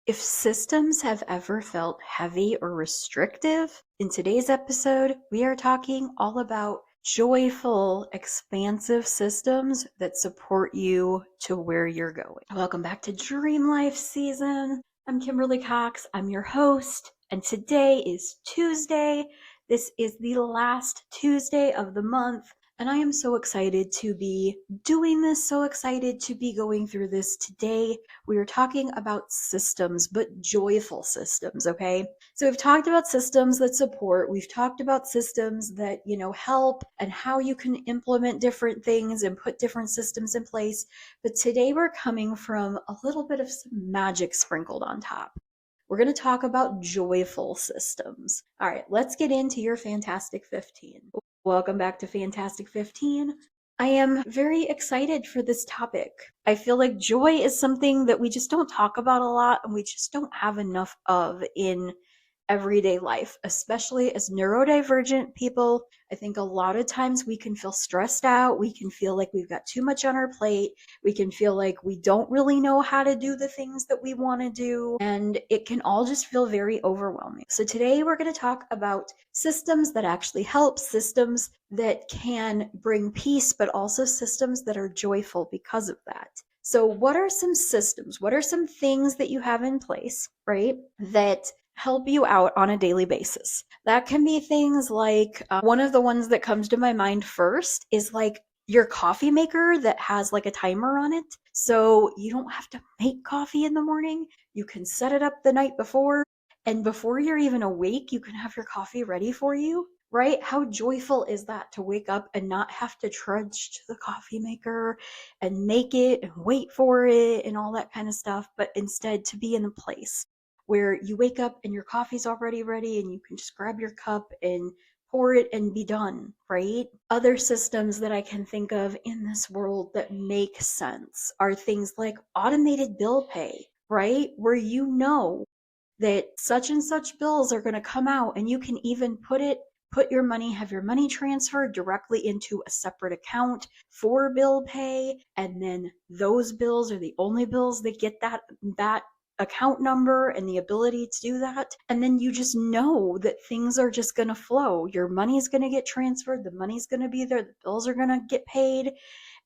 If systems have ever felt heavy or restrictive, in today's episode, we are talking all about joyful, expansive systems that support you to where you're going. Welcome back to Dream Life Season. I'm Kimberly Cox. I'm your host, and today is Tuesday. This is the last Tuesday of the month. And I am so excited to be doing this, so excited to be going through this today. We are talking about systems, but joyful systems, okay? So we've talked about systems that support, we've talked about systems that, help and how you can implement different things and put different systems in place. But today we're coming from a little bit of some magic sprinkled on top. We're going to talk about joyful systems. All right, let's get into your Fantastic 15. Welcome back to Fantastic 15. I am very excited for this topic. I feel like joy is something that we just don't talk about a lot and we just don't have enough of in everyday life, especially as neurodivergent people. I think a lot of times we can feel stressed out. We can feel like we've got too much on our plate. We can feel like we don't really know how to do the things that we want to do. And it can all just feel very overwhelming. So today we're going to talk about systems that actually help, systems that can bring peace, but also systems that are joyful because of that. So what are some systems? What are some things that you have in place, right, that help you out on a daily basis? That can be things like one of the ones that comes to my mind first is like your coffee maker that has like a timer on it. So you don't have to make coffee in the morning. You can set it up the night before, and before you're even awake, you can have your coffee ready for you. Right? How joyful is that to wake up and not have to trudge to the coffee maker and make it and wait for it and all that kind of stuff, but instead to be in a place where you wake up and your coffee's already ready and you can just grab your cup and pour it and be done, right? Other systems that I can think of in this world that make sense are things like automated bill pay, right? Where you know that such and such bills are going to come out and you can even put your money, have your money transferred directly into a separate account for bill pay, and then those bills are the only bills that get that account number and the ability to do that. And then you just know that things are just going to flow. Your money's going to get transferred, the money's going to be there, the bills are going to get paid,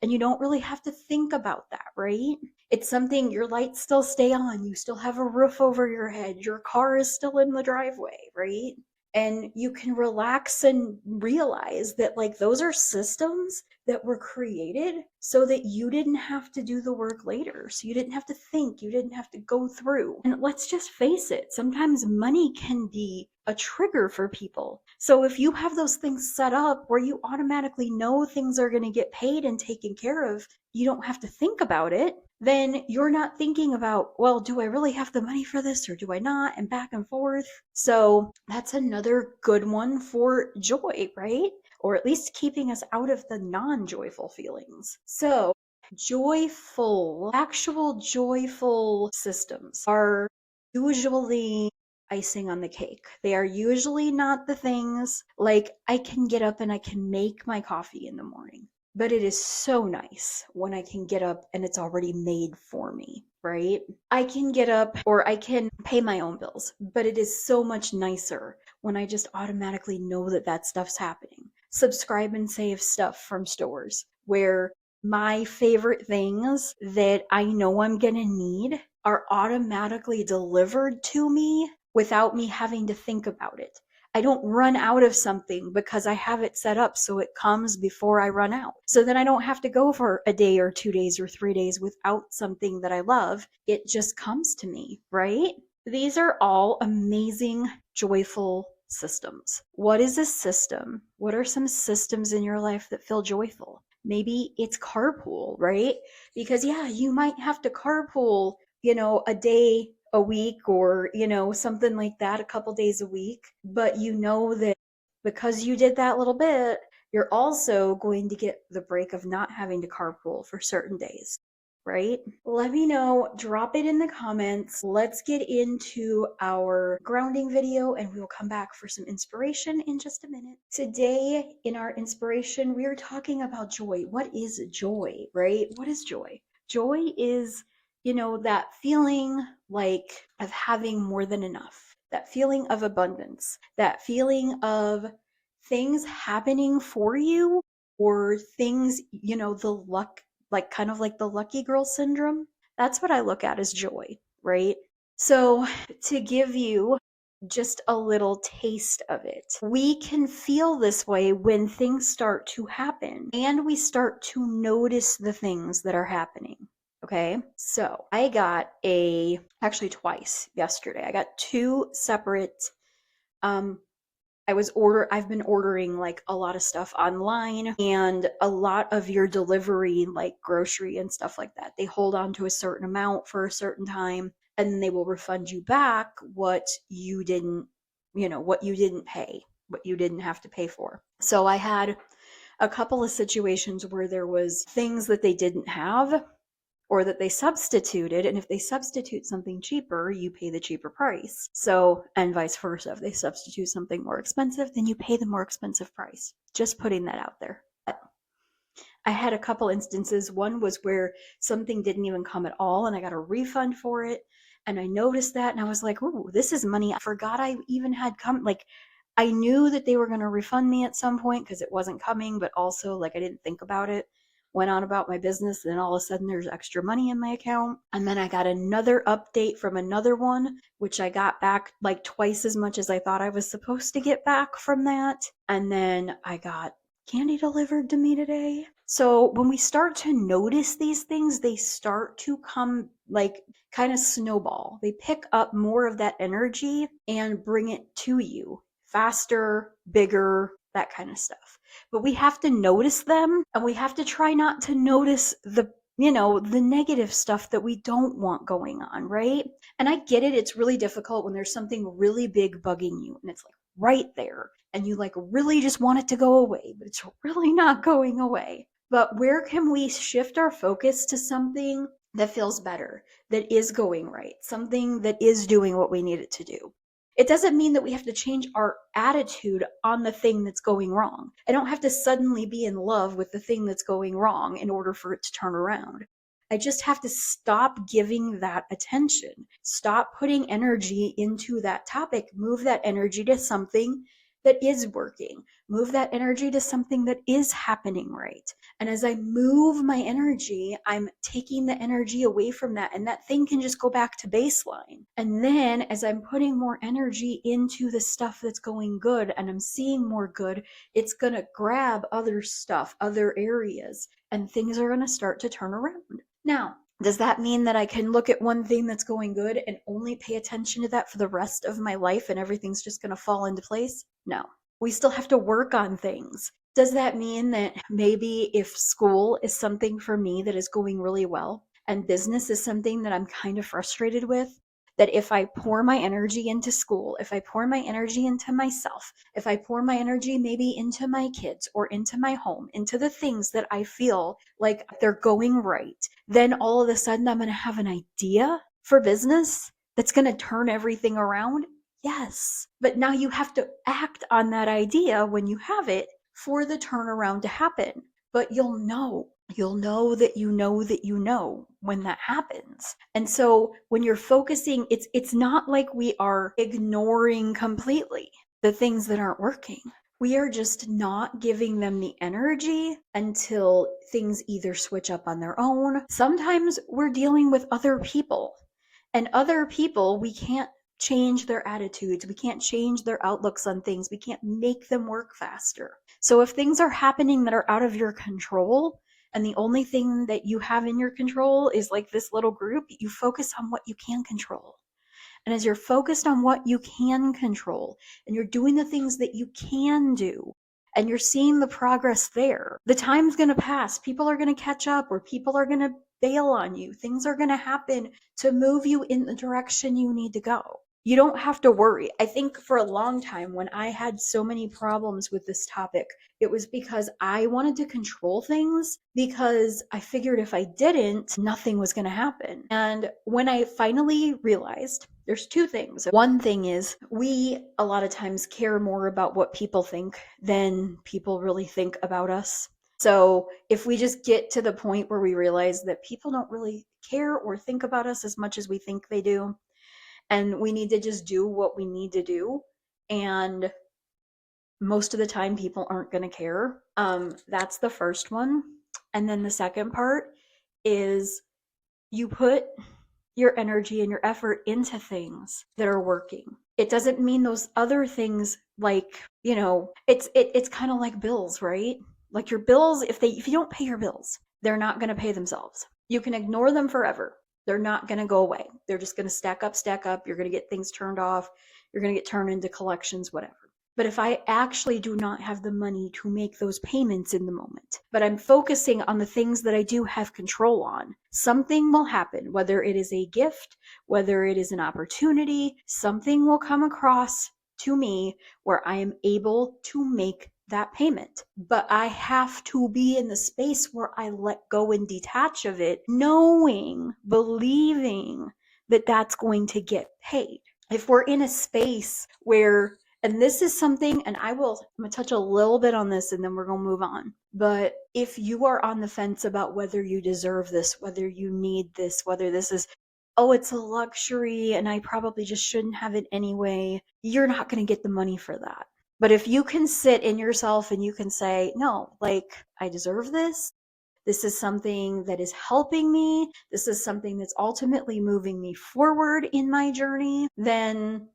and you don't really have to think about that, right? It's something, your lights still stay on, you still have a roof over your head, your car is still in the driveway, right? And you can relax and realize that like those are systems that were created so that you didn't have to do the work later. So you didn't have to think, you didn't have to go through. And let's just face it, sometimes money can be a trigger for people. So if you have those things set up where you automatically know things are going to get paid and taken care of, you don't have to think about it, then you're not thinking about, well, do I really have the money for this or do I not? And back and forth. So that's another good one for joy, right? Or at least keeping us out of the non-joyful feelings. So joyful, actual joyful systems are usually icing on the cake. They are usually not the things like I can get up and I can make my coffee in the morning. But it is so nice when I can get up and it's already made for me, right? I can get up or I can pay my own bills, but it is so much nicer when I just automatically know that that stuff's happening. Subscribe and save stuff from stores where my favorite things that I know I'm gonna need are automatically delivered to me without me having to think about it. I don't run out of something because I have it set up so it comes before I run out. So then I don't have to go for a day or 2 days or 3 days without something that I love. It just comes to me, right? These are all amazing, joyful systems. What is a system? What are some systems in your life that feel joyful? Maybe it's carpool, right? Because yeah, you might have to carpool, a day a week or, something like that, a couple days a week. But you know that because you did that little bit, you're also going to get the break of not having to carpool for certain days, right? Let me know, drop it in the comments. Let's get into our grounding video and we will come back for some inspiration in just a minute. Today in our inspiration, we are talking about joy. What is joy, right? What is joy? Joy is that feeling like of having more than enough, that feeling of abundance, that feeling of things happening for you, or things, the luck, like kind of like the lucky girl syndrome. That's what I look at as joy, right? So, to give you just a little taste of it, we can feel this way when things start to happen and we start to notice the things that are happening. Okay, so I got actually twice yesterday. I got two separate um I've been ordering like a lot of stuff online, and a lot of your delivery, like grocery and stuff like that, they hold on to a certain amount for a certain time, and then they will refund you back what you didn't pay, what you didn't have to pay for. So I had a couple of situations where there was things that they didn't have, or that they substituted. And if they substitute something cheaper, you pay the cheaper price. So, and vice versa. If they substitute something more expensive, then you pay the more expensive price. Just putting that out there. I had a couple instances. One was where something didn't even come at all, and I got a refund for it. And I noticed that, and I was like, "Ooh, this is money I forgot I even had come." Like, I knew that they were going to refund me at some point because it wasn't coming, but also like I didn't think about it. Went on about my business, and then all of a sudden there's extra money in my account. And then I got another update from another one, which I got back like twice as much as I thought I was supposed to get back from that. And then I got candy delivered to me today. So when we start to notice these things, they start to come like kind of snowball. They pick up more of that energy and bring it to you faster, bigger, that kind of stuff. But we have to notice them, and we have to try not to notice the negative stuff that we don't want going on, right? And I get it. It's really difficult when there's something really big bugging you and it's like right there, and you like really just want it to go away, but it's really not going away. But where can we shift our focus to something that feels better, that is going right, something that is doing what we need it to do? It doesn't mean that we have to change our attitude on the thing that's going wrong. I don't have to suddenly be in love with the thing that's going wrong in order for it to turn around. I just have to stop giving that attention. Stop putting energy into that topic. Move that energy to something that is working. Move that energy to something that is happening right. And as I move my energy, I'm taking the energy away from that, and that thing can just go back to baseline. And then as I'm putting more energy into the stuff that's going good and I'm seeing more good, it's going to grab other stuff, other areas, and things are going to start to turn around. Now, does that mean that I can look at one thing that's going good and only pay attention to that for the rest of my life and everything's just going to fall into place? No. We still have to work on things. Does that mean that maybe if school is something for me that is going really well, and business is something that I'm kind of frustrated with, that if I pour my energy into school, if I pour my energy into myself, if I pour my energy maybe into my kids or into my home, into the things that I feel like they're going right, then all of a sudden I'm going to have an idea for business that's going to turn everything around? Yes. But now you have to act on that idea when you have it for the turnaround to happen. But you'll know that you know that you know when that happens. And so when you're focusing, it's not like we are ignoring completely the things that aren't working. We are just not giving them the energy until things either switch up on their own. Sometimes we're dealing with other people, and other people, we can't change their attitudes. We can't change their outlooks on things. We can't make them work faster. So if things are happening that are out of your control, and the only thing that you have in your control is like this little group, you focus on what you can control. And as you're focused on what you can control, and you're doing the things that you can do, and you're seeing the progress there, the time's going to pass. People are going to catch up, or people are going to bail on you. Things are going to happen to move you in the direction you need to go. You don't have to worry. I think for a long time, when I had so many problems with this topic, it was because I wanted to control things, because I figured if I didn't, nothing was going to happen. And when I finally realized, there's two things. One thing is, we a lot of times care more about what people think than people really think about us. So if we just get to the point where we realize that people don't really care or think about us as much as we think they do, and we need to just do what we need to do, and most of the time people aren't going to care. That's the first one. And then the second part is you put your energy and your effort into things that are working. It doesn't mean those other things, like, it's kind of like bills, right? Like your bills, if you don't pay your bills, they're not going to pay themselves. You can ignore them forever. They're not going to go away. They're just going to stack up. You're going to get things turned off. You're going to get turned into collections, whatever. But if I actually do not have the money to make those payments in the moment, but I'm focusing on the things that I do have control on, something will happen, whether it is a gift, whether it is an opportunity, something will come across to me where I am able to make that payment. But I have to be in the space where I let go and detach of it, knowing, believing that that's going to get paid. If we're in a space where, and this is something, and I'm going to touch a little bit on this and then we're going to move on. But if you are on the fence about whether you deserve this, whether you need this, whether this is, oh, it's a luxury and I probably just shouldn't have it anyway, you're not going to get the money for that. But if you can sit in yourself and you can say, no, like, I deserve this. This is something that is helping me. This is something that's ultimately moving me forward in my journey. Then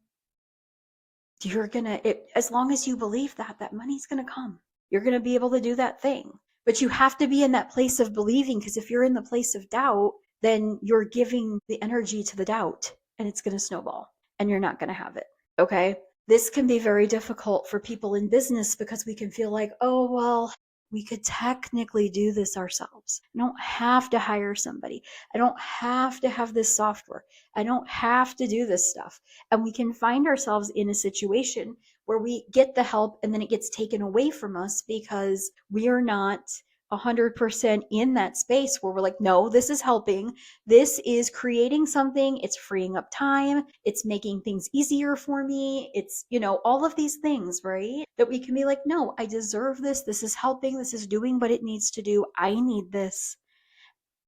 you're gonna, as long as you believe that money's gonna come. You're gonna be able to do that thing. But you have to be in that place of believing, because if you're in the place of doubt, then you're giving the energy to the doubt and it's gonna snowball and you're not gonna have it. Okay? This can be very difficult for people in business because we can feel like, oh, well, we could technically do this ourselves. I don't have to hire somebody. I don't have to have this software. I don't have to do this stuff. And we can find ourselves in a situation where we get the help and then it gets taken away from us because we are not 100% in that space where we're like, no, this is helping. This is creating something. It's freeing up time. It's making things easier for me. It's, all of these things, right? That we can be like, no, I deserve this. This is helping. This is doing what it needs to do. I need this.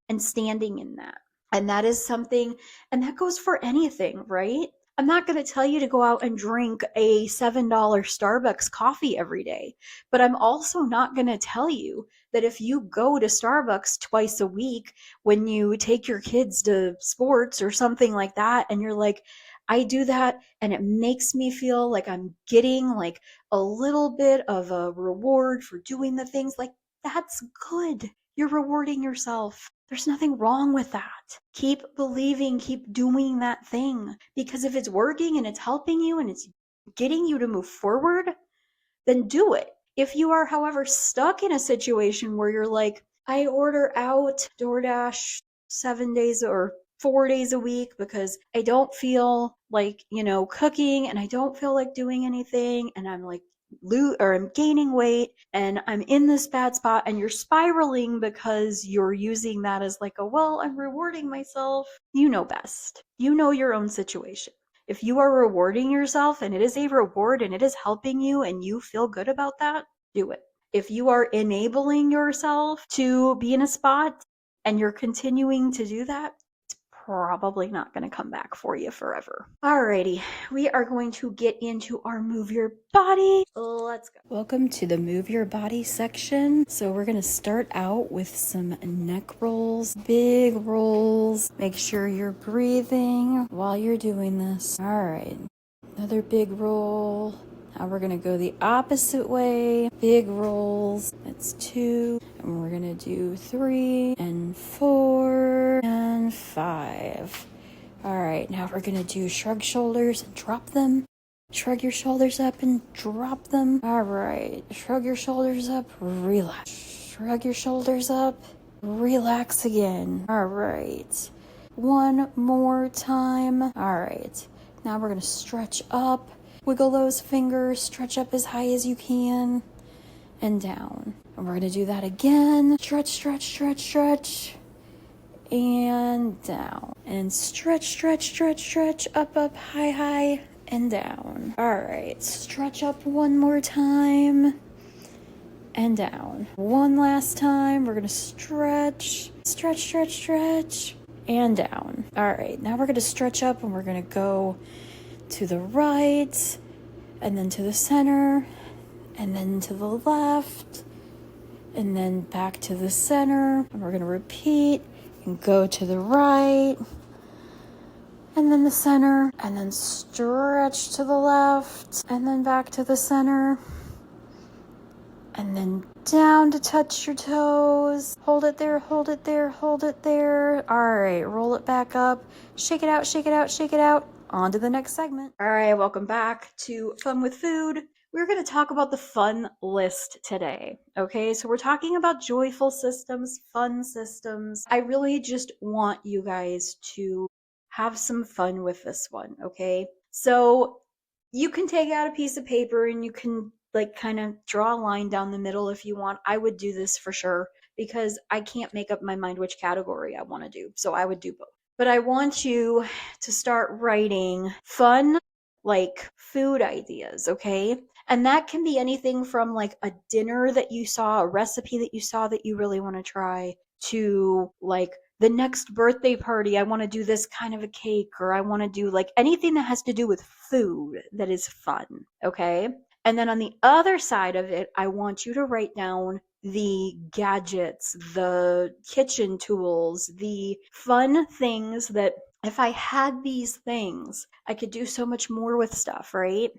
And standing in that. And that is something, and that goes for anything, right? I'm not going to tell you to go out and drink a $7 Starbucks coffee every day, but I'm also not going to tell you that if you go to Starbucks twice a week when you take your kids to sports or something like that, and you're like, I do that and it makes me feel like I'm getting like a little bit of a reward for doing the things, like, that's good. You're rewarding yourself. There's nothing wrong with that. Keep believing, keep doing that thing. Because if it's working and it's helping you and it's getting you to move forward, then do it. If you are, however, stuck in a situation where you're like, I order out DoorDash 7 days or 4 days a week because I don't feel like, cooking, and I don't feel like doing anything, and I'm like, I'm gaining weight and I'm in this bad spot, and you're spiraling because you're using that as like I'm rewarding myself. You know best. You know your own situation. If you are rewarding yourself and it is a reward and it is helping you and you feel good about that, do it. If you are enabling yourself to be in a spot and you're continuing to do that, probably not going to come back for you forever. Alrighty, we are going to get into our Move Your Body. Let's go. Welcome to the Move Your Body section. So we're going to start out with some neck rolls, big rolls. Make sure you're breathing while you're doing this. Alright, another big roll. Now we're going to go the opposite way. Big rolls. That's 2. And we're going to do 3 and 4 and 5. All right, now we're going to do shrug shoulders and drop them. Shrug your shoulders up and drop them. All right, shrug your shoulders up, relax. Shrug your shoulders up, relax again. All right, one more time. All right, now we're going to stretch up. Wiggle those fingers, stretch up as high as you can, and down. And we're going to do that again. Stretch, stretch, stretch, stretch, and down. And stretch, stretch, stretch, stretch, up, up, high, high, and down. All right, stretch up one more time, and down. One last time. We're gonna stretch, stretch, stretch, stretch, and down. All right, now we're gonna stretch up and we're gonna go to the right, and then to the center, and then to the left, and then back to the center. And we're gonna repeat and go to the right, and then the center, and then stretch to the left, and then back to the center, and then down to touch your toes. Hold it there, hold it there, hold it there. All right, roll it back up, shake it out, shake it out, shake it out. On to the next segment. All right, welcome back to Fun with Food. We're going to talk about the fun list today. Okay, so we're talking about joyful systems, fun systems. I really just want you guys to have some fun with this one. Okay, so you can take out a piece of paper and you can like kind of draw a line down the middle if you want. I would do this for sure because I can't make up my mind which category I want to do. So I would do both. But I want you to start writing fun, like food ideas, okay? And that can be anything from like a dinner that you saw, a recipe that you saw that you really want to try, to like the next birthday party, I want to do this kind of a cake, or I want to do like anything that has to do with food that is fun, okay? And then on the other side of it, I want you to write down the gadgets, the kitchen tools, the fun things that if I had these things, I could do so much more with stuff, right?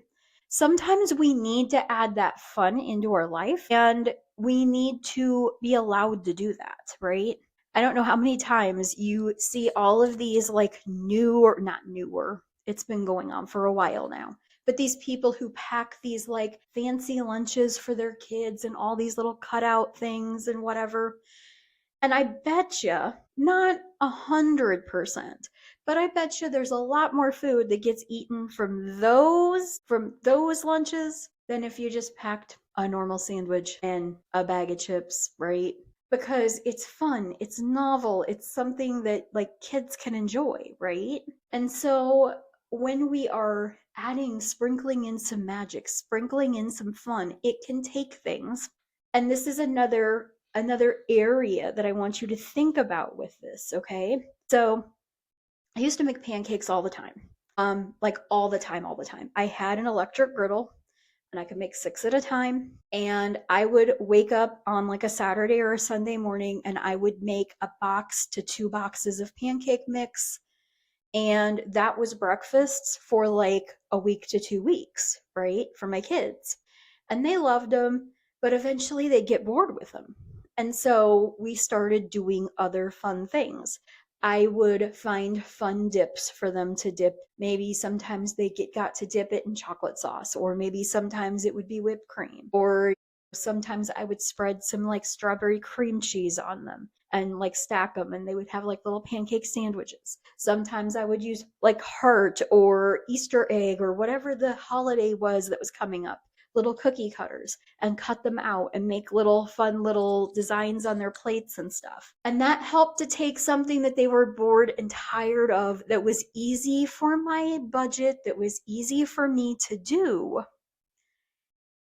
Sometimes we need to add that fun into our life and we need to be allowed to do that, right? I don't know how many times you see all of these like not newer, it's been going on for a while now, but these people who pack these like fancy lunches for their kids and all these little cutout things and whatever. And I bet you, not 100%, but I bet you there's a lot more food that gets eaten from those lunches than if you just packed a normal sandwich and a bag of chips, right? Because it's fun, it's novel, it's something that like kids can enjoy, right? And so when we are sprinkling in some magic, sprinkling in some fun, it can take things. And this is another area that I want you to think about with this, okay? So I used to make pancakes all the time. Like all the time, all the time. I had an electric griddle and I could make 6 at a time. And I would wake up on like a Saturday or a Sunday morning and I would make a box to 2 boxes of pancake mix. And that was breakfasts for like a week to 2 weeks, right? For my kids. And they loved them, but eventually they get bored with them. And so we started doing other fun things. I would find fun dips for them to dip. Maybe sometimes they got to dip it in chocolate sauce, or maybe sometimes it would be whipped cream, or sometimes I would spread some like strawberry cream cheese on them and like stack them and they would have like little pancake sandwiches. Sometimes I would use like heart or Easter egg or whatever the holiday was that was coming up, little cookie cutters, and cut them out and make little fun little designs on their plates and stuff. And that helped to take something that they were bored and tired of, that was easy for my budget, that was easy for me to do,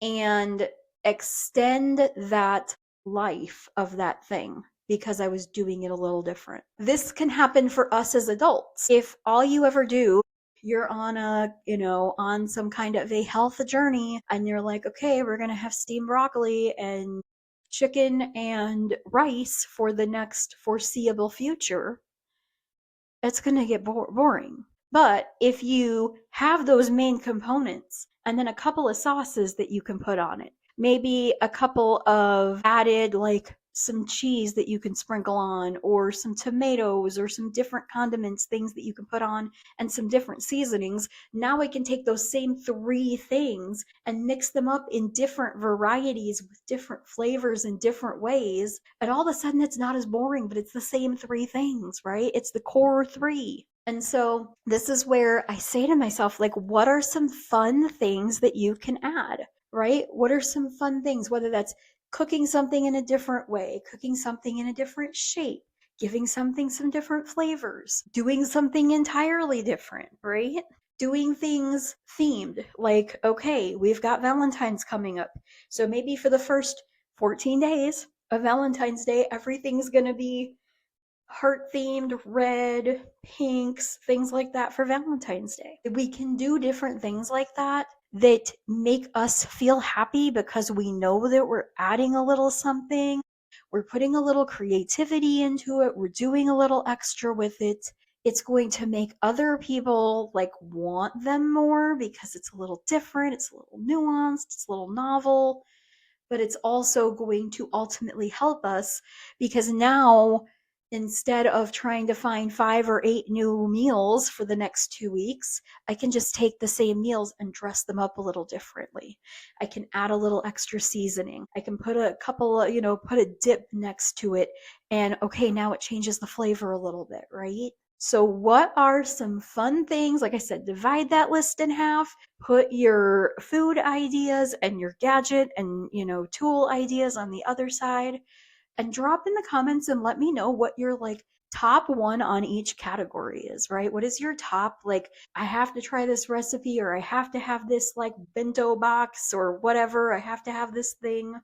and extend that life of that thing because I was doing it a little different. This can happen for us as adults. If all you ever do, you're on on some kind of a health journey and you're like, okay, we're going to have steamed broccoli and chicken and rice for the next foreseeable future, it's going to get boring. But if you have those main components and then a couple of sauces that you can put on it, maybe a couple of added like some cheese that you can sprinkle on, or some tomatoes, or some different condiments, things that you can put on, and some different seasonings. Now I can take those same 3 things and mix them up in different varieties with different flavors in different ways. And all of a sudden it's not as boring, but it's the same 3 things, right? It's the core 3. And so this is where I say to myself, like, what are some fun things that you can add, right? What are some fun things, whether that's cooking something in a different way, cooking something in a different shape, giving something some different flavors, doing something entirely different, right? Doing things themed, like, okay, we've got Valentine's coming up. So maybe for the first 14 days of Valentine's Day. Everything's going to be heart themed, red, pinks, things like that for Valentine's Day. We can do different things like that that make us feel happy because we know that we're adding a little something. We're putting a little creativity into it. We're doing a little extra with it. It's going to make other people like want them more because it's a little different, it's a little nuanced, it's a little novel, but it's also going to ultimately help us because now instead of trying to find 5 or 8 new meals for the next 2 weeks, I can just take the same meals and dress them up a little differently. I can add a little extra seasoning. I can put a couple of, put a dip next to it. And okay, now it changes the flavor a little bit, right? So, what are some fun things? Like I said, divide that list in half, put your food ideas and your gadget and, tool ideas on the other side, and drop in the comments and let me know what your like top one on each category is, right? What is your top, like, I have to try this recipe, or I have to have this like bento box, or whatever, I have to have this thing.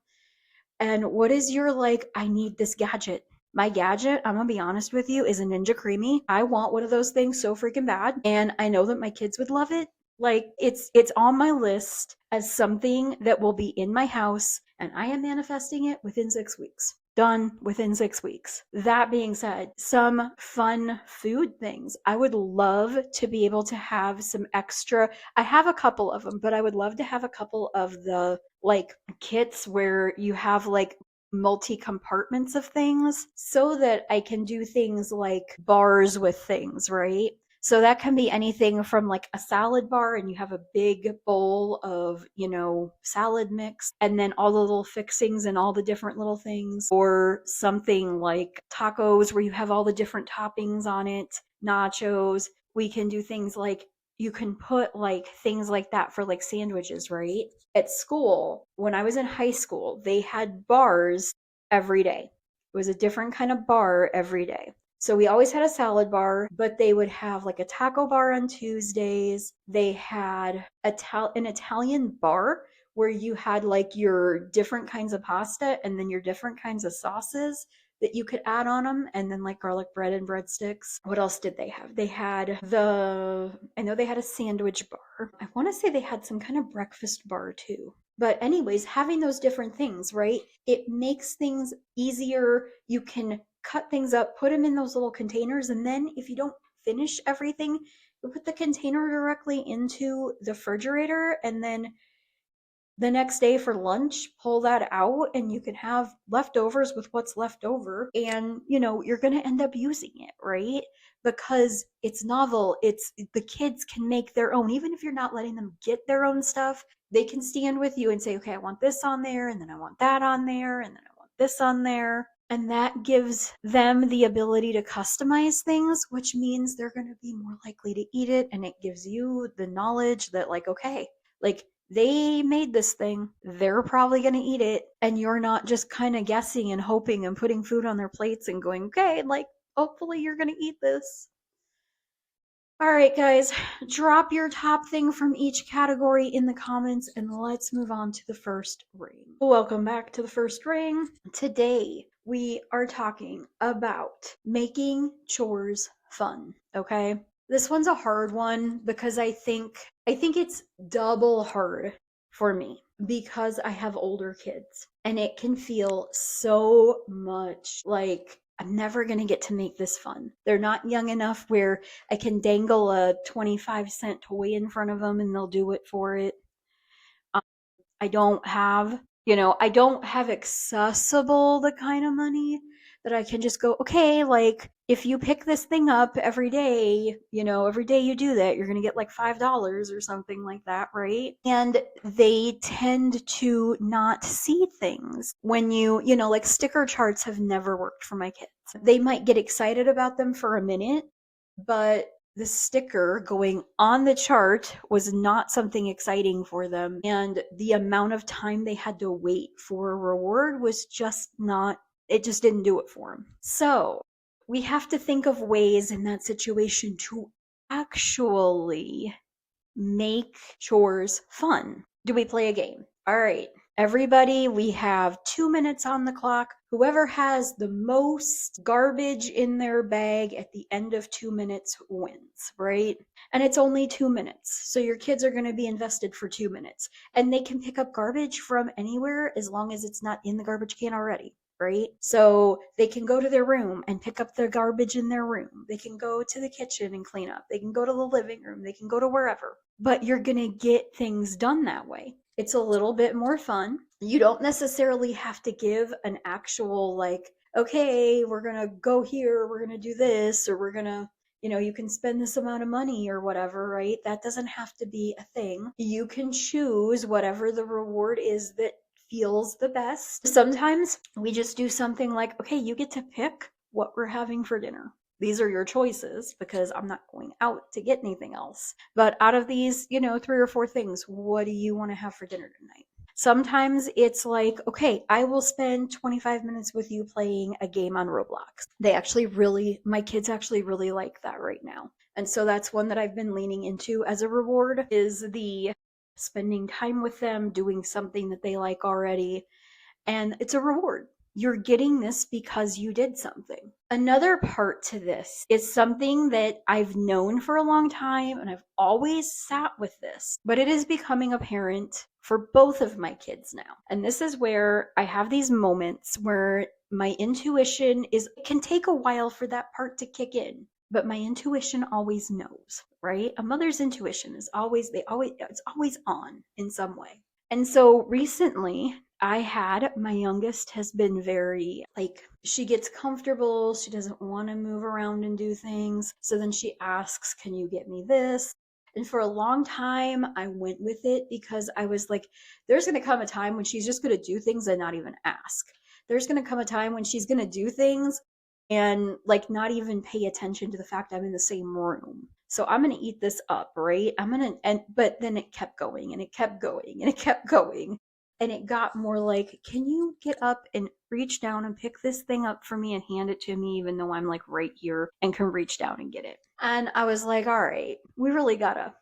And what is your like, I need this gadget? My gadget, I'm gonna be honest with you, is a Ninja Creamy. I want one of those things so freaking bad, and I know that my kids would love it. Like it's on my list as something that will be in my house, and I am manifesting it within 6 weeks. Done within 6 weeks. That being said, some fun food things. I would love to be able to have some extra. I have a couple of them, but I would love to have a couple of the like kits where you have like multi compartments of things so that I can do things like bars with things, right? So that can be anything from like a salad bar, and you have a big bowl of, salad mix, and then all the little fixings and all the different little things, or something like tacos where you have all the different toppings on it, nachos. We can do things like you can put like things like that for like sandwiches, right? At school, when I was in high school, they had bars every day. It was a different kind of bar every day. So we always had a salad bar, but they would have like a taco bar on Tuesdays. They had an Italian bar where you had like your different kinds of pasta and then your different kinds of sauces that you could add on them, and then like garlic bread and breadsticks. What else did they have? I know they had a sandwich bar. I want to say they had some kind of breakfast bar too. But anyways, having those different things, right? It makes things easier. You can cut things up, put them in those little containers, and then if you don't finish everything, you put the container directly into the refrigerator, and then the next day for lunch, pull that out, and you can have leftovers with what's left over, and you're going to end up using it, right? Because it's novel. It's the kids can make their own. Even if you're not letting them get their own stuff, they can stand with you and say, okay, I want this on there, and then I want that on there, and then I want this on there. And that gives them the ability to customize things, which means they're going to be more likely to eat it. And it gives you the knowledge that, like, okay, like they made this thing, they're probably going to eat it. And you're not just kind of guessing and hoping and putting food on their plates and going, okay, like, hopefully you're going to eat this. All right, guys, drop your top thing from each category in the comments, and let's move on to the first ring. Welcome back to the first ring. Today, we are talking about making chores fun, okay? This one's a hard one because I think it's double hard for me because I have older kids, and it can feel so much like I'm never going to get to make this fun. They're not young enough where I can dangle a 25-cent toy in front of them and they'll do it for it. I don't have, I don't have accessible the kind of money that I can just go, okay, like if you pick this thing up every day, every day you do that, you're going to get like $5 or something like that, right? And they tend to not see things when like sticker charts have never worked for my kids. They might get excited about them for a minute, but the sticker going on the chart was not something exciting for them. And the amount of time they had to wait for a reward was just not, it just didn't do it for them. So we have to think of ways in that situation to actually make chores fun. Do we play a game? All right. Everybody, we have 2 minutes on the clock. Whoever has the most garbage in their bag at the end of 2 minutes wins, right? And it's only 2 minutes. So your kids are going to be invested for 2 minutes. And they can pick up garbage from anywhere as long as it's not in the garbage can already. Right? So they can go to their room and pick up their garbage in their room. They can go to the kitchen and clean up. They can go to the living room. They can go to wherever. But you're going to get things done that way. It's a little bit more fun. You don't necessarily have to give an actual, like, okay, we're going to go here, we're going to do this, or we're going to, you can spend this amount of money or whatever, right? That doesn't have to be a thing. You can choose whatever the reward is that feels the best. Sometimes we just do something like, okay, you get to pick what we're having for dinner. These are your choices because I'm not going out to get anything else. But out of these, 3 or 4 things, what do you want to have for dinner tonight? Sometimes it's like, okay, I will spend 25 minutes with you playing a game on Roblox. My kids actually really like that right now. And so that's one that I've been leaning into as a reward, is the spending time with them, doing something that they like already. And it's a reward. You're getting this because you did something. Another part to this is something that I've known for a long time, and I've always sat with this, but it is becoming apparent for both of my kids now. And this is where I have these moments where my intuition it can take a while for that part to kick in, but my intuition always knows, right? A mother's intuition is it's always on in some way. And so recently, my youngest has been very, like, she gets comfortable. She doesn't want to move around and do things. So then she asks, can you get me this? And for a long time, I went with it because I was like, there's going to come a time when she's just going to do things and not even ask. There's going to come a time when she's going to do things and like not even pay attention to the fact I'm in the same room. So I'm going to eat this up, right? But then it kept going and it kept going and it kept going. And it got more like, can you get up and reach down and pick this thing up for me and hand it to me, even though I'm like right here and can reach down and get it? And I was like, all right, we really gotta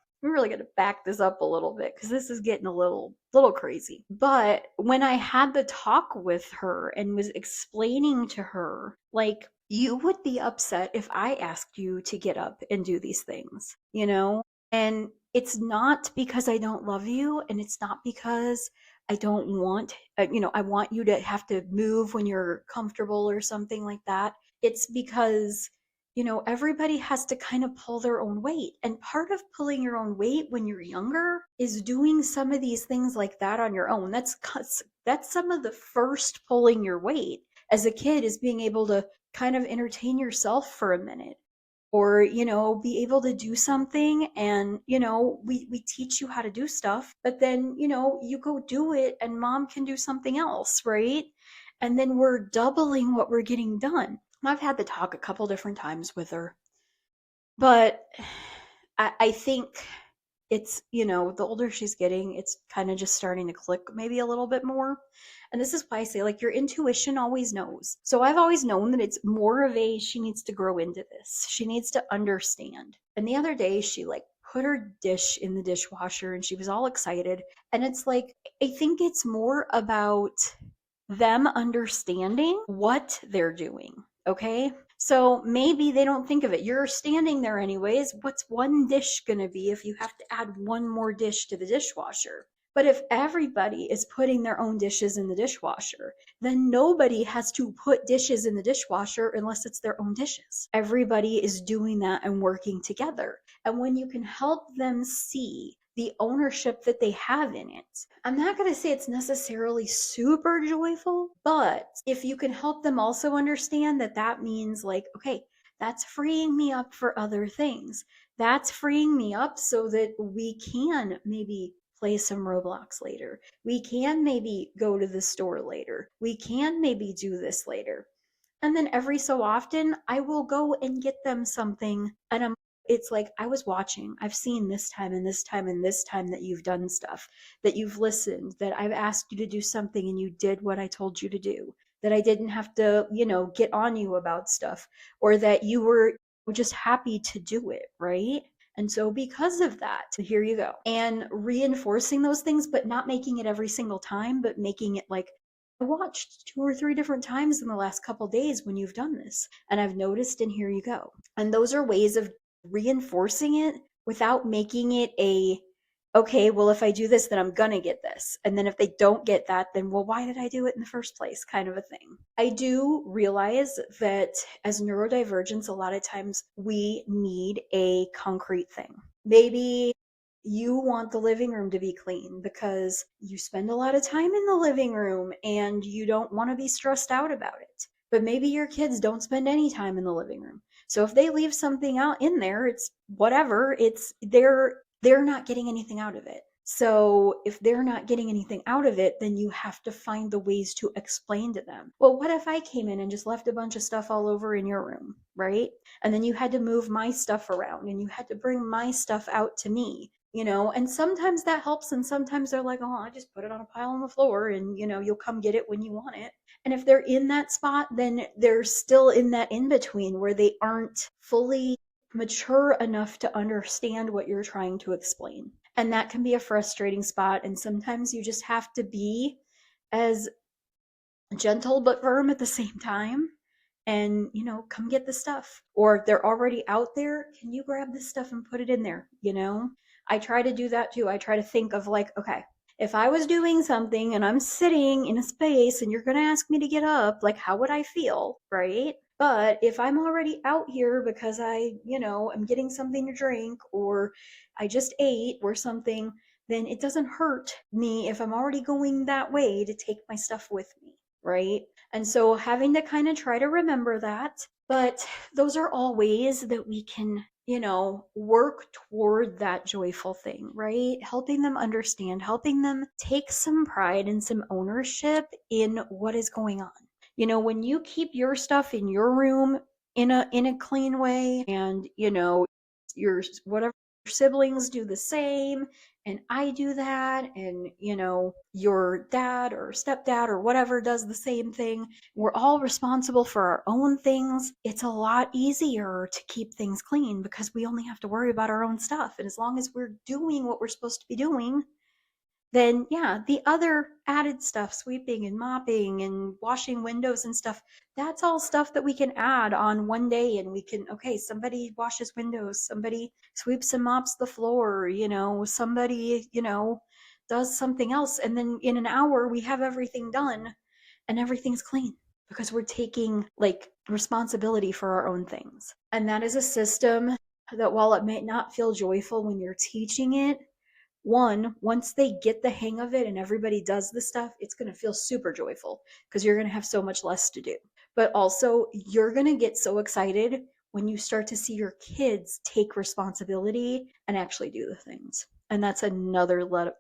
back this up a little bit because this is getting a little crazy. But when I had the talk with her and was explaining to her, like, you would be upset if I asked you to get up and do these things, And it's not because I don't love you, and it's not because I don't want, I want you to have to move when you're comfortable or something like that. It's because, everybody has to kind of pull their own weight. And part of pulling your own weight when you're younger is doing some of these things like that on your own. That's some of the first pulling your weight as a kid, is being able to kind of entertain yourself for a minute, or be able to do something. And we teach you how to do stuff, but then you go do it and mom can do something else, right? And then we're doubling what we're getting done. I've had the talk a couple different times with her, but I think it's, the older she's getting, it's kind of just starting to click maybe a little bit more. And this is why I say, like, your intuition always knows. So I've always known that it's more of she needs to grow into this. She needs to understand. And the other day, she like put her dish in the dishwasher and she was all excited. And it's like, I think it's more about them understanding what they're doing. Okay. So maybe they don't think of it. You're standing there anyways. What's one dish going to be if you have to add one more dish to the dishwasher? But if everybody is putting their own dishes in the dishwasher, then nobody has to put dishes in the dishwasher unless it's their own dishes. Everybody is doing that and working together. And when you can help them see the ownership that they have in it, I'm not going to say it's necessarily super joyful, but if you can help them also understand that that means, like, okay, that's freeing me up for other things. That's freeing me up so that we can maybe play some Roblox later. We can maybe go to the store later. We can maybe do this later. And then every so often, I will go and get them something. And it's like, I was watching. I've seen this time and this time and this time that you've done stuff, that you've listened, that I've asked you to do something and you did what I told you to do, that I didn't have to, get on you about stuff, or that you were just happy to do it, right? And so because of that, here you go. And reinforcing those things, but not making it every single time, but making it like, I watched 2 or 3 different times in the last couple days when you've done this, and I've noticed, and here you go. And those are ways of reinforcing it without making it a, okay, well, if I do this, then I'm gonna get this. And then if they don't get that, then, well, why did I do it in the first place? Kind of a thing. I do realize that as neurodivergents, a lot of times we need a concrete thing. Maybe you want the living room to be clean because you spend a lot of time in the living room and you don't want to be stressed out about it. But maybe your kids don't spend any time in the living room. So if they leave something out in there, it's whatever, it's they're not getting anything out of it. So if they're not getting anything out of it, then you have to find the ways to explain to them. Well, what if I came in and just left a bunch of stuff all over in your room, right? And then you had to move my stuff around and you had to bring my stuff out to me, and sometimes that helps. And sometimes they're like, oh, I just put it on a pile on the floor and, you'll come get it when you want it. And if they're in that spot, then they're still in that in between where they aren't fully mature enough to understand what you're trying to explain. And that can be a frustrating spot. And sometimes you just have to be as gentle but firm at the same time and, come get the stuff. Or if they're already out there, can you grab this stuff and put it in there? I try to do that too. I try to think of like, okay, if I was doing something and I'm sitting in a space and you're going to ask me to get up, like, how would I feel? Right? But if I'm already out here because I'm getting something to drink or I just ate or something, then it doesn't hurt me if I'm already going that way to take my stuff with me. Right? And so having to kind of try to remember that. But those are all ways that we can, work toward that joyful thing, right? Helping them understand, helping them take some pride and some ownership in what is going on. When you keep your stuff in your room in a clean way and, your whatever siblings do the same and I do that and your dad or stepdad or whatever does the same thing, we're all responsible for our own things. It's a lot easier to keep things clean because we only have to worry about our own stuff. And as long as we're doing what we're supposed to be doing, then yeah, the other added stuff, sweeping and mopping and washing windows and stuff, that's all stuff that we can add on one day. And we can, okay, somebody washes windows, somebody sweeps and mops the floor, somebody, does something else. And then in an hour, we have everything done and everything's clean because we're taking like responsibility for our own things. And that is a system that while it may not feel joyful when you're teaching it, once they get the hang of it and everybody does the stuff, it's going to feel super joyful because you're going to have so much less to do. But also, you're going to get so excited when you start to see your kids take responsibility and actually do the things. And that's another level.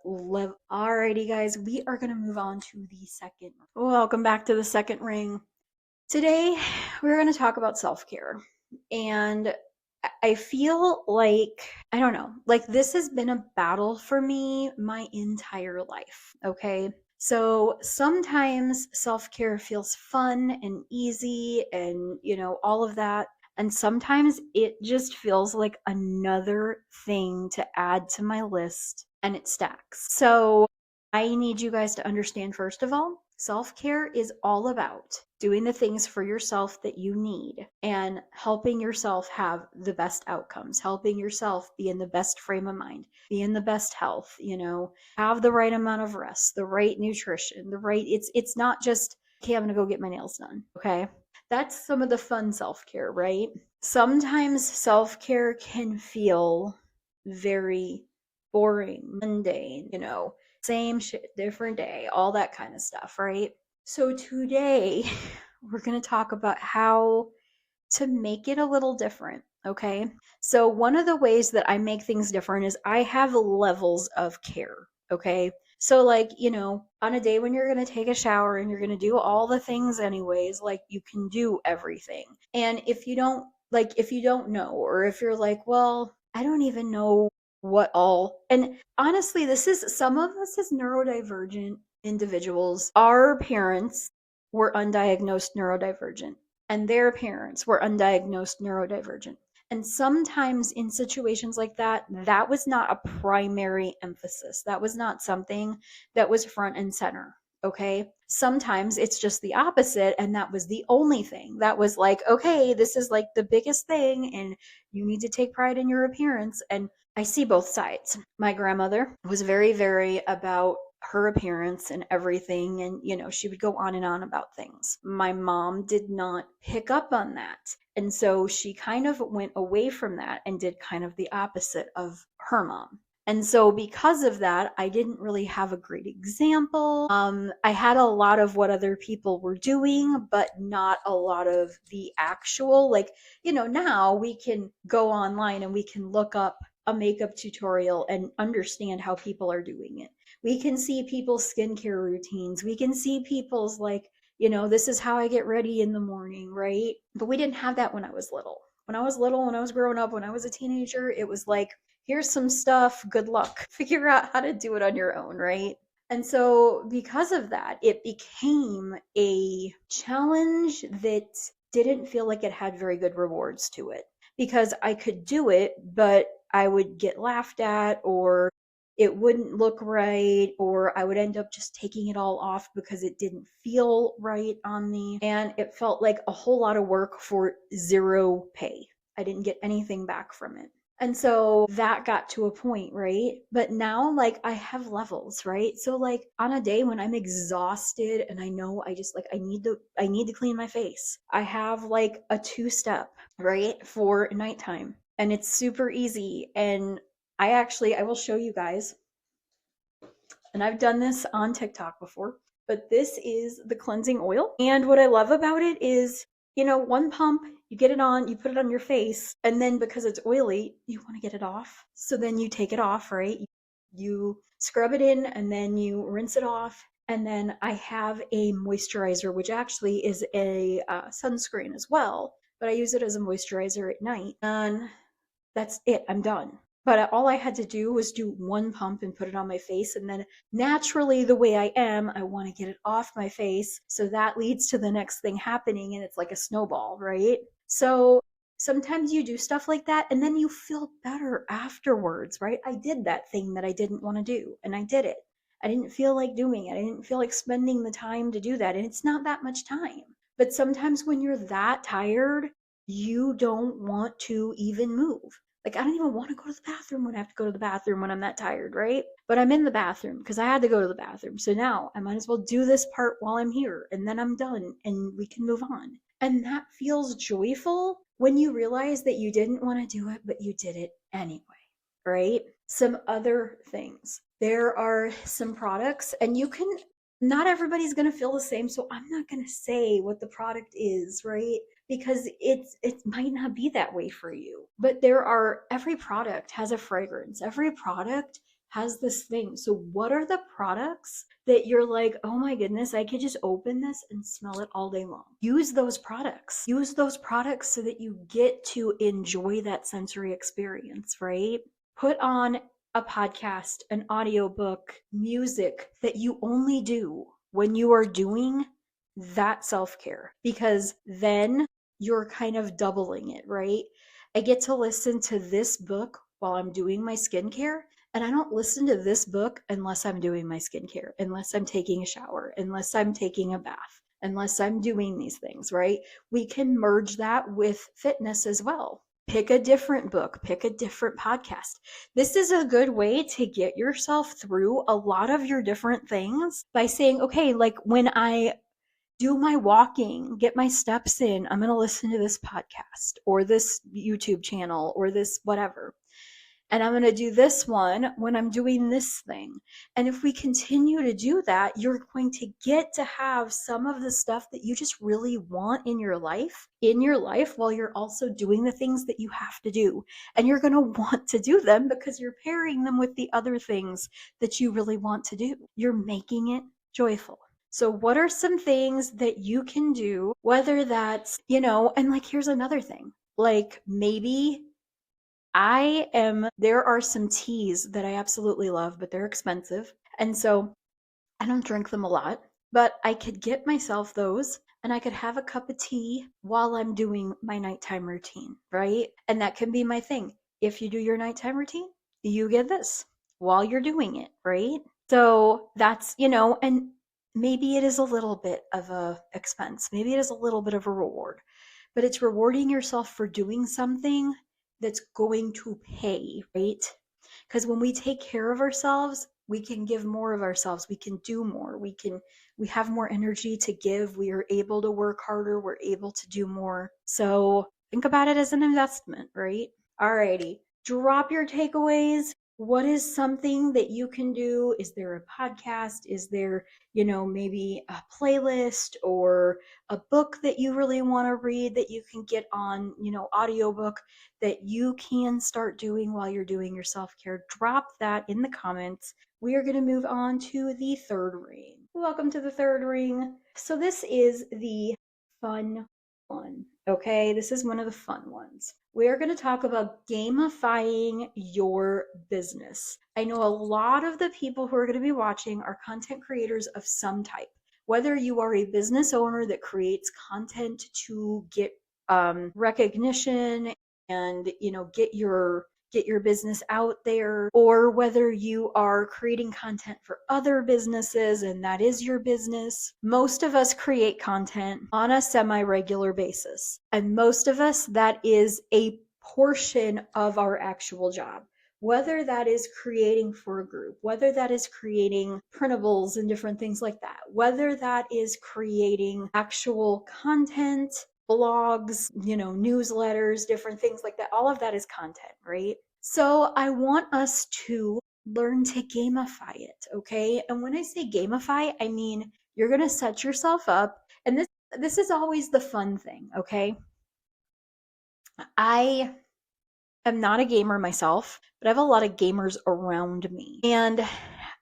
Alrighty, guys, we are going to move on to the second. Welcome back to the second ring. Today, we're going to talk about self-care. And I feel like, I don't know, like this has been a battle for me my entire life. Okay. So sometimes self care feels fun and easy and, all of that. And sometimes it just feels like another thing to add to my list and it stacks. So I need you guys to understand, first of all, self care is all about doing the things for yourself that you need and helping yourself have the best outcomes, helping yourself be in the best frame of mind, be in the best health, have the right amount of rest, the right nutrition, it's not just, okay, I'm going to go get my nails done. Okay. That's some of the fun self-care, right? Sometimes self-care can feel very boring, mundane, same shit, different day, all that kind of stuff, right? So today we're going to talk about how to make it a little different, okay? So one of the ways that I make things different is I have levels of care, okay? So like, on a day when you're going to take a shower and you're going to do all the things anyways, like you can do everything. And if you don't know, or if you're like, well, I don't even know what all, and honestly, some of us as neurodivergent individuals, our parents were undiagnosed neurodivergent and their parents were undiagnosed neurodivergent. And sometimes in situations like that, that was not a primary emphasis. That was not something that was front and center. Okay. Sometimes it's just the opposite. And that was the only thing that was like, okay, this is like the biggest thing. And you need to take pride in your appearance. And I see both sides. My grandmother was very, very about her appearance and everything. And, she would go on and on about things. My mom did not pick up on that. And so she kind of went away from that and did kind of the opposite of her mom. And so because of that, I didn't really have a great example. I had a lot of what other people were doing, but not a lot of the actual, like, now we can go online and we can look up a makeup tutorial and understand how people are doing it. We can see people's skincare routines. We can see people's this is how I get ready in the morning, right? But we didn't have that when I was little. When I was little, when I was growing up, when I was a teenager, it was like, here's some stuff, good luck. Figure out how to do it on your own, right? And so because of that, it became a challenge that didn't feel like it had very good rewards to it, because I could do it, but I would get laughed at, or it wouldn't look right, or I would end up just taking it all off because it didn't feel right on me. And it felt like a whole lot of work for zero pay. I didn't get anything back from it. And so that got to a point, right? But now, like, I have levels, right? So like on a day when I'm exhausted and I know I just I need to clean my face, I have like a 2-step, right, for nighttime. And it's super easy. And I will show you guys. And I've done this on TikTok before, but this is the cleansing oil. And what I love about it is, one pump, you get it on, you put it on your face, and then because it's oily, you want to get it off. So then you take it off, right? You scrub it in and then you rinse it off. And then I have a moisturizer, which actually is a sunscreen as well, but I use it as a moisturizer at night. And that's it. I'm done. But all I had to do was do one pump and put it on my face. And then naturally, the way I am, I want to get it off my face. So that leads to the next thing happening. And it's like a snowball, right? So sometimes you do stuff like that and then you feel better afterwards, right? I did that thing that I didn't want to do and I did it. I didn't feel like doing it. I didn't feel like spending the time to do that. And it's not that much time. But sometimes when you're that tired, you don't want to even move. Like, I don't even want to go to the bathroom when I have to go to the bathroom when I'm that tired, right? But I'm in the bathroom because I had to go to the bathroom. So now I might as well do this part while I'm here and then I'm done and we can move on. And that feels joyful when you realize that you didn't want to do it, but you did it anyway, right? Some other things. There are some products, and not everybody's going to feel the same. So I'm not going to say what the product is, right? Because it might not be that way for you. But every product has a fragrance. Every product has this thing. So what are the products that you're like, oh my goodness, I could just open this and smell it all day long? Use those products. Use those products so that you get to enjoy that sensory experience, right? Put on a podcast, an audiobook, music that you only do when you are doing that self-care, because then you're kind of doubling it, right? I get to listen to this book while I'm doing my skincare, and I don't listen to this book unless I'm doing my skincare, unless I'm taking a shower, unless I'm taking a bath, unless I'm doing these things, right? We can merge that with fitness as well. Pick a different book, pick a different podcast. This is a good way to get yourself through a lot of your different things by saying, okay, like when I do my walking, get my steps in, I'm going to listen to this podcast or this YouTube channel or this whatever. And I'm going to do this one when I'm doing this thing. And if we continue to do that, you're going to get to have some of the stuff that you just really want in your life while you're also doing the things that you have to do. And you're going to want to do them because you're pairing them with the other things that you really want to do. You're making it joyful. So what are some things that you can do, whether that's, and like, here's another thing, like maybe there are some teas that I absolutely love, but they're expensive. And so I don't drink them a lot, but I could get myself those and I could have a cup of tea while I'm doing my nighttime routine, right? And that can be my thing. If you do your nighttime routine, you get this while you're doing it, right? So that's, and maybe it is a little bit of a expense. Maybe it is a little bit of a reward, but it's rewarding yourself for doing something that's going to pay, right? Because when we take care of ourselves, we can give more of ourselves. We can do more. We have more energy to give. We are able to work harder. We're able to do more. So think about it as an investment, right? Alrighty. Drop your takeaways. What is something that you can do? Is there a podcast? Is there, maybe a playlist or a book that you really want to read that you can get on, audiobook that you can start doing while you're doing your self-care? Drop that in the comments. We are going to move on to the third ring. Welcome to the third ring. So this is the fun one. Okay, this is one of the fun ones. We're going to talk about gamifying your business. I know a lot of the people who are going to be watching are content creators of some type. Whether you are a business owner that creates content to get recognition and get your business out there, or whether you are creating content for other businesses and that is your business. Most of us create content on a semi-regular basis, and most of us, that is a portion of our actual job. Whether that is creating for a group, whether that is creating printables and different things like that, whether that is creating actual content, blogs, newsletters, different things like that. All of that is content, right? So I want us to learn to gamify it, okay? And when I say gamify, I mean you're going to set yourself up, and this is always the fun thing, okay? I am not a gamer myself, but I have a lot of gamers around me. And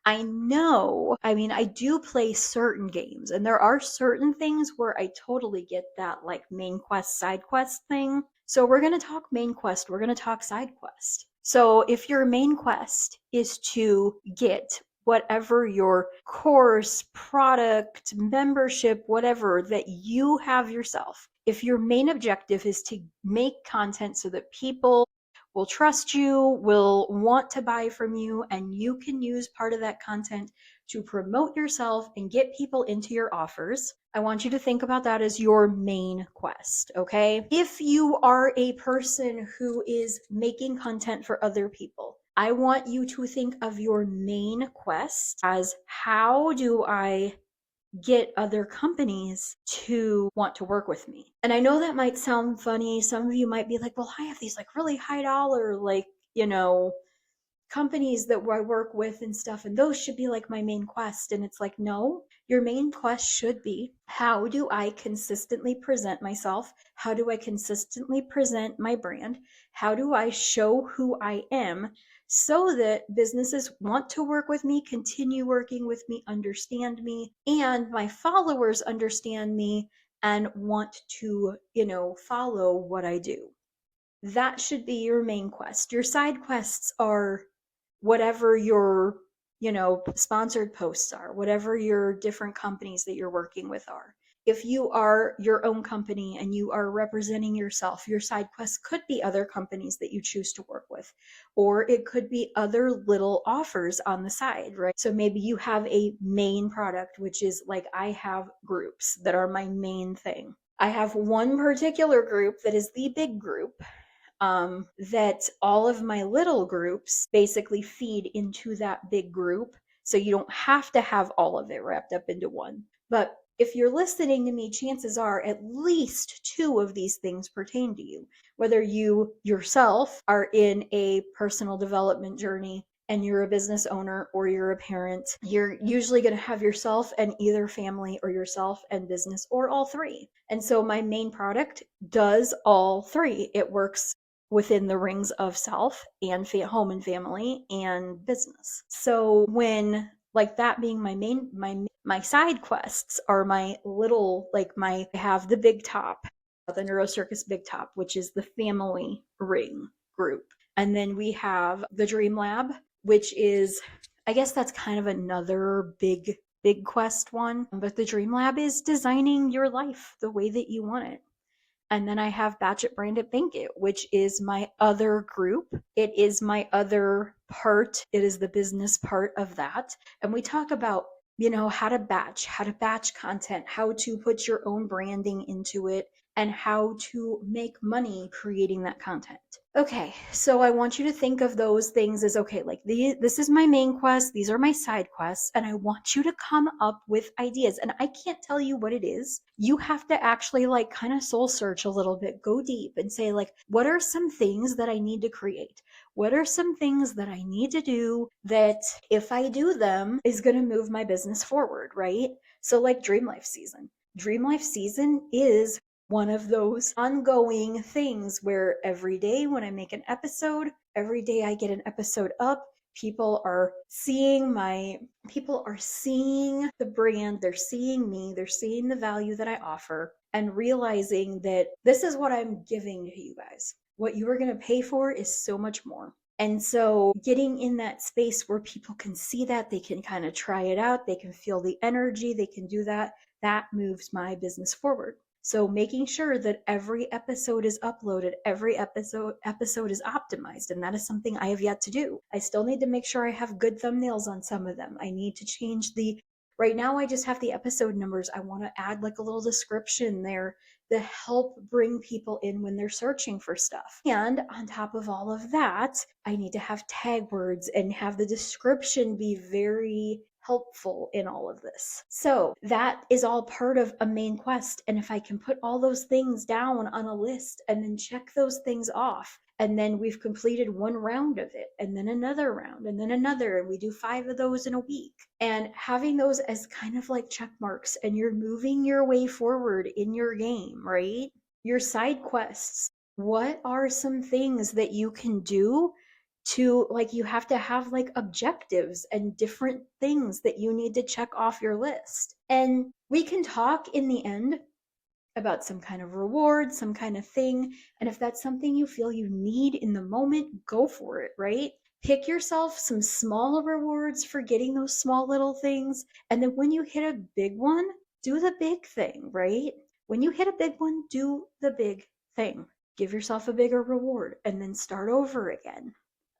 I know, I do play certain games, and there are certain things where I totally get that like main quest, side quest thing. So we're going to talk main quest, we're going to talk side quest. So if your main quest is to get whatever your course, product, membership, whatever that you have yourself, if your main objective is to make content so that people will trust you, will want to buy from you, and you can use part of that content to promote yourself and get people into your offers, I want you to think about that as your main quest, okay? If you are a person who is making content for other people, I want you to think of your main quest as, how do I get other companies to want to work with me? And I know that might sound funny. Some of you might be like, well, I have these like really high dollar, like, companies that I work with and stuff, and those should be like my main quest. And it's like, no, your main quest should be, how do I consistently present myself? How do I consistently present my brand? How do I show who I am so that businesses want to work with me, continue working with me, understand me, and my followers understand me and want to, follow what I do? That should be your main quest. Your side quests are whatever your, sponsored posts are, whatever your different companies that you're working with are. If you are your own company and you are representing yourself, your side quest could be other companies that you choose to work with, or it could be other little offers on the side, right? So maybe you have a main product, which is like, I have groups that are my main thing. I have one particular group that is the big group, that all of my little groups basically feed into that big group. So you don't have to have all of it wrapped up into one. But if you're listening to me, chances are at least two of these things pertain to you. Whether you yourself are in a personal development journey and you're a business owner, or you're a parent, you're usually going to have yourself and either family, or yourself and business, or all three. And so my main product does all three. It works within the rings of self and home and family and business. So when, like, that being my main, my side quests are my little, like, I have the big top, the NeuroCircus big top, which is the family ring group. And then we have the Dream Lab, which is, I guess that's kind of another big big quest one. But the Dream Lab is designing your life the way that you want it. And then I have Batch It, Brand It, Bank It, which is my other group. It is my other part. It is the business part of that. And we talk about, how to batch content, how to put your own branding into it, and how to make money creating that content. Okay, so I want you to think of those things as, okay, like this is my main quest, these are my side quests, and I want you to come up with ideas. And I can't tell you what it is. You have to actually like kind of soul search a little bit, go deep and say like, what are some things that I need to create? What are some things that I need to do that if I do them is going to move my business forward, right? So like Dream Life Season. Dream Life Season is one of those ongoing things where every day when I make an episode, every day I get an episode up, people are seeing the brand, they're seeing me, they're seeing the value that I offer, and realizing that this is what I'm giving to you guys. What you are going to pay for is so much more. And so getting in that space where people can see that, they can kind of try it out, they can feel the energy, they can do that, that moves my business forward. So making sure that every episode is uploaded, every episode is optimized, and that is something I have yet to do. I still need to make sure I have good thumbnails on some of them. I need to change right now I just have the episode numbers. I want to add like a little description there to help bring people in when they're searching for stuff. And on top of all of that, I need to have tag words and have the description be very helpful in all of this. So that is all part of a main quest. And if I can put all those things down on a list and then check those things off, and then we've completed one round of it, and then another round, and then another, and we do 5 of those in a week. And having those as kind of like check marks, and you're moving your way forward in your game, right? Your side quests. What are some things that you can do to, like, you have to have like objectives and different things that you need to check off your list. And we can talk in the end about some kind of reward, some kind of thing. And if that's something you feel you need in the moment, go for it, right? Pick yourself some small rewards for getting those small little things. And then when you hit a big one, do the big thing, right? When you hit a big one, do the big thing. Give yourself a bigger reward and then start over again.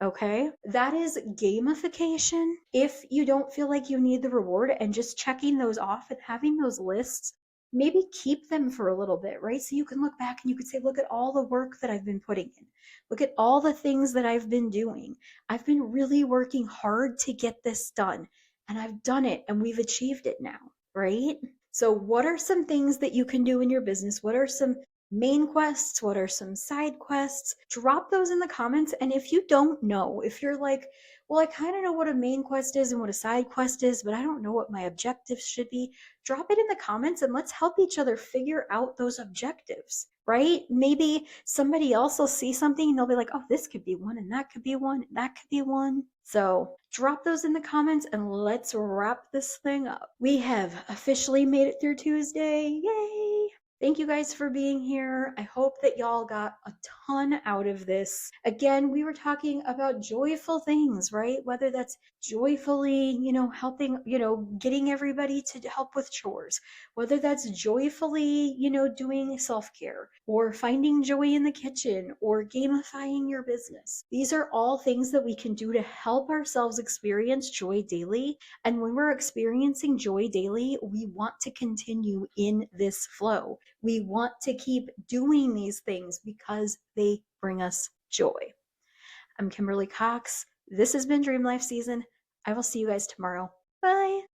Okay, that is gamification. If you don't feel like you need the reward and just checking those off and having those lists, maybe keep them for a little bit, right? So you can look back and you can say, look at all the work that I've been putting in. Look at all the things that I've been doing. I've been really working hard to get this done, and I've done it, and we've achieved it now, right? So what are some things that you can do in your business? What are some main quests? What are some side quests? Drop those in the comments. And if you don't know, if you're like, well, I kind of know what a main quest is and what a side quest is, but I don't know what my objectives should be, drop it in the comments and let's help each other figure out those objectives, right? Maybe somebody else will see something and they'll be like, oh, this could be one, and that could be one, and that could be one. So drop those in the comments and let's wrap this thing up. We have officially made it through Tuesday. Yay! Thank you guys for being here. I hope that y'all got a ton out of this. Again, we were talking about joyful things, right? Whether that's joyfully, helping, getting everybody to help with chores, whether that's joyfully, doing self-care or finding joy in the kitchen or gamifying your business. These are all things that we can do to help ourselves experience joy daily. And when we're experiencing joy daily, we want to continue in this flow. We want to keep doing these things because they bring us joy. I'm Kimberly Cox. This has been Dream Life Season. I will see you guys tomorrow. Bye.